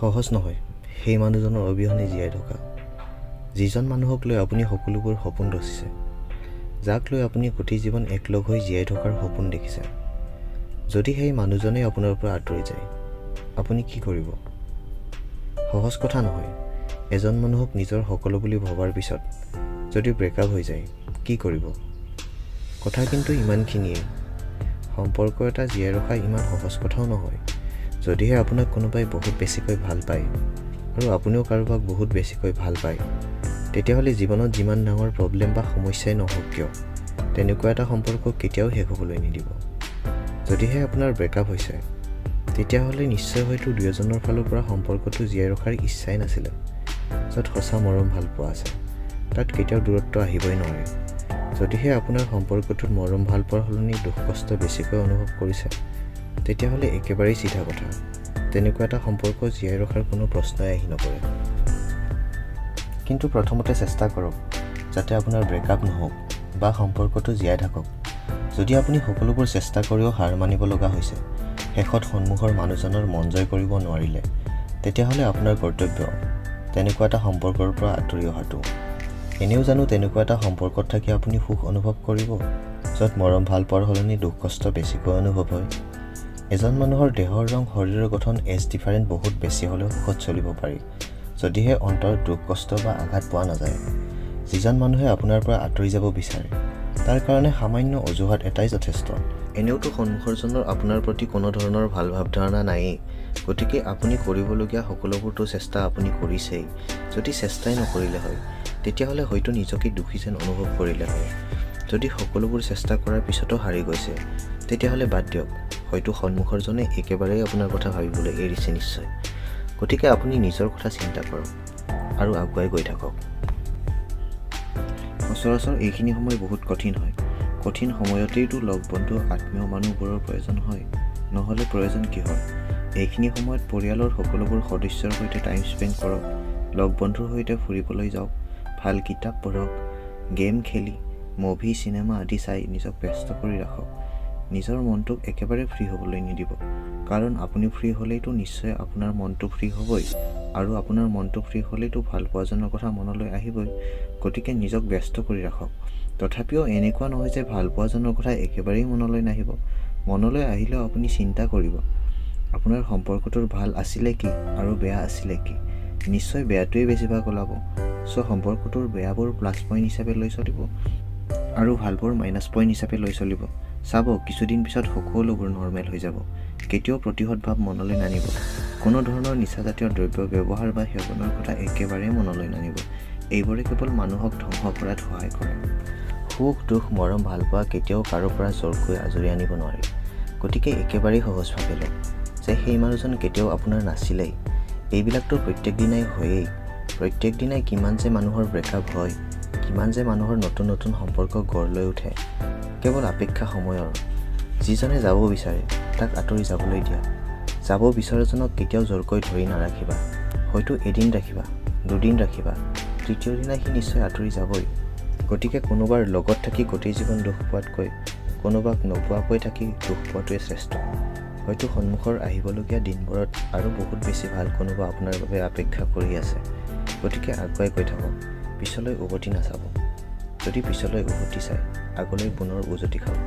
সহজ নহয় সেই মানুহজনৰ অবিহনে জীয়াই থকা, যিজন মানুহক লৈ আপুনি সকলোবোৰ সপোন ৰচিছে, যাক লৈ আপুনি গোটেই জীৱন একলগ হৈ জীয়াই থকাৰ সপোন দেখিছে। যদি সেই মানুহজনেই আপোনাৰ পৰা আঁতৰি যায়, আপুনি কি কৰিব? সহজ কথা নহয়। এজন মানুহক নিজৰ সকলো বুলি ভবাৰ পিছত যদি ব্ৰেকআপ হৈ যায়, কি কৰিব? কথা কিন্তু ইমানখিনিয়েই। সম্পৰ্ক এটা জীয়াই ৰখা ইমান সহজ কথাও নহয়। যদিহে আপোনাক কোনোবাই বহুত বেছিকৈ ভাল পায় আৰু আপুনিও কাৰোবাক বহুত বেছিকৈ ভাল পায়, তেতিয়াহ'লে জীৱনত যিমান ডাঙৰ প্ৰব্লেম বা সমস্যাই নহওক কিয়, তেনেকুৱা এটা সম্পৰ্ক কেতিয়াও শেষ হ'বলৈ নিদিব। যদিহে আপোনাৰ ব্ৰেকআপ হৈছে, তেতিয়াহ'লে নিশ্চয় হয়তো দুয়োজনৰ ফালৰ পৰা সম্পৰ্কটো জীয়াই ৰখাৰ ইচ্ছাই নাছিলে। য'ত সঁচা মৰম ভাল পোৱা আছে, তাত কেতিয়াও দূৰত্ব আহিবই নোৱাৰে। যদিহে আপোনাৰ সম্পৰ্কটোত মৰম ভাল পোৱাৰ সলনি দুখ কষ্ট বেছিকৈ অনুভৱ কৰিছে, তেতিয়াহ'লে একেবাৰেই চিধা কথা, তেনেকুৱা এটা সম্পৰ্ক জীয়াই ৰখাৰ কোনো প্ৰশ্নই আহি নপৰে। কিন্তু প্ৰথমতে চেষ্টা কৰক যাতে আপোনাৰ ব্ৰেকআপ নহওক বা সম্পৰ্কটো জীয়াই থাকক। যদি আপুনি সকলোবোৰ চেষ্টা কৰিও হাৰ মানিব লগা হৈছে, শেষত সন্মুখৰ মানুহজনৰ মন জয় কৰিব নোৱাৰিলে, তেতিয়াহ'লে আপোনাৰ কৰ্তব্য তেনেকুৱা এটা সম্পৰ্কৰ পৰা আঁতৰি অহাটো। এনেও জানো তেনেকুৱা এটা সম্পৰ্কত থাকি আপুনি সুখ অনুভৱ কৰিব, য'ত মৰম ভাল পোৱাৰ সলনি দুখ কষ্ট বেছিকৈ অনুভৱ হয়। এজন মানুহৰ দেহৰ ৰং, শৰীৰৰ গঠন এজ ডিফাৰেণ্ট বহুত বেছি হ'লেও সুখত চলিব পাৰি, যদিহে অন্তৰত দুখ কষ্ট বা আঘাত পোৱা নাযায়। যিজন মানুহে আপোনাৰ পৰা আঁতৰি যাব বিচাৰে, তাৰ কাৰণে সামান্য অজুহাত এটাই যথেষ্ট। এনেওতো সন্মুখৰজনৰ আপোনাৰ প্ৰতি কোনো ধৰণৰ ভাল ভাৱধাৰণা নায়েই, গতিকে আপুনি কৰিবলগীয়া সকলোবোৰতো চেষ্টা আপুনি কৰিছেই। যদি চেষ্টাই নকৰিলে হয়, তেতিয়াহ'লে হয়তো নিজকে দোষী যেন অনুভৱ কৰিলে হয়। যদি সকলোবোৰ চেষ্টা কৰাৰ পিছতো হাৰি গৈছে, তেতিয়াহ'লে বাদ দিয়ক, হয়তো সন্মুখৰজনে একেবাৰেই আপোনাৰ কথা ভাবিবলৈ এৰিছে নিশ্চয়। গতিকে আপুনি নিজৰ কথা চিন্তা কৰক আৰু আগুৱাই গৈ থাকক। সচৰাচৰ এইখিনি সময় বহুত কঠিন হয়। কঠিন সময়তেইতো লগ বন্ধু আত্মীয় মানুহবোৰৰ প্ৰয়োজন হয়, নহ'লে প্ৰয়োজন কিহৰ? এইখিনি সময়ত পৰিয়ালৰ সকলোবোৰ সদস্যৰ সৈতে টাইম স্পেণ্ড কৰক, লগ বন্ধুৰ সৈতে ফুৰিবলৈ যাওক, ভাল কিতাপ পঢ়ক, গেম খেলি, মুভি চিনেমা আদি চাই নিজক ব্যস্ত কৰি ৰাখক। নিজৰ মনটোক একেবাৰে ফ্ৰী হ'বলৈ নিদিব, কাৰণ আপুনি ফ্ৰী হ'লেইতো নিশ্চয় আপোনাৰ মনটো ফ্ৰী হ'বই, আৰু আপোনাৰ মনটো ফ্ৰী হ'লেইতো ভাল পোৱাজনৰ কথা মনলৈ আহিবই। গতিকে নিজক ব্যস্ত কৰি ৰাখক। তথাপিও এনেকুৱা নহয় যে ভাল পোৱাজনৰ কথা একেবাৰেই মনলৈ নাহিব। মনলৈ আহিলেও আপুনি চিন্তা কৰিব, আপোনাৰ সম্পৰ্কটোৰ ভাল আছিলে কি আৰু বেয়া আছিলে কি। নিশ্চয় বেয়াটোৱেই বেছিভাগ ওলাব। সম্পৰ্কটোৰ বেয়াবোৰ প্লাছ পইণ্ট হিচাপে লৈ চলিব আৰু ভালবোৰ মাইনাছ পইণ্ট হিচাপে লৈ চলিব। চাব, কিছুদিন পিছত সকলোবোৰ নৰ্মেল হৈ যাব। কেতিয়াও প্ৰতিশোধ ভাৱ মনলৈ নানিব। কোনো ধৰণৰ নিচাজাতীয় দ্ৰব্য ব্যৱহাৰ বা সেৱনৰ কথা একেবাৰেই মনলৈ নানিব। এইবোৰে কেৱল মানুহক ধ্বংস কৰাত সহায় কৰে। সুখ দুখ মৰম ভালপোৱা কেতিয়াও কাৰো পৰা জোৰকৈ আজৰি আনিব নোৱাৰে। গতিকে একেবাৰেই সহজভাৱে লওক যে সেই মানুহজন কেতিয়াও আপোনাৰ নাছিলেই। এইবিলাকতো প্ৰত্যেক দিনাই হয়েই। প্ৰত্যেক দিনাই কিমান যে মানুহৰ ব্ৰেকআপ হয়, কিমান যে মানুহৰ নতুন নতুন সম্পৰ্ক গঢ় লৈ উঠে। কেৱল অপেক্ষা সময়ৰ। যিজনে যাব বিচাৰে তাক আঁতৰি যাবলৈ দিয়া। যাব বিচৰাজনক কেতিয়াও জোৰকৈ ধৰি নাৰাখিবা। হয়তো এদিন ৰাখিবা, দুদিন ৰাখিবা, তৃতীয় দিনা সি নিশ্চয় আঁতৰি যাবই। গতিকে কোনোবাৰ লগত থাকি গোটেই জীৱন দুখ পোৱাতকৈ কোনোবাক নোপোৱাকৈ থাকি দুখ পোৱাটোৱে শ্ৰেষ্ঠ। হয়তো সন্মুখৰ আহিবলগীয়া দিনবোৰত আৰু বহুত বেছি ভাল কোনোবা আপোনাৰ বাবে অপেক্ষা কৰি আছে। গতিকে আগুৱাই গৈ থাকক, পিছলৈ উভতি নাচাব। যদি পিছলৈ উভতি চাই, আগলৈ পুনৰ উজতি খাওক।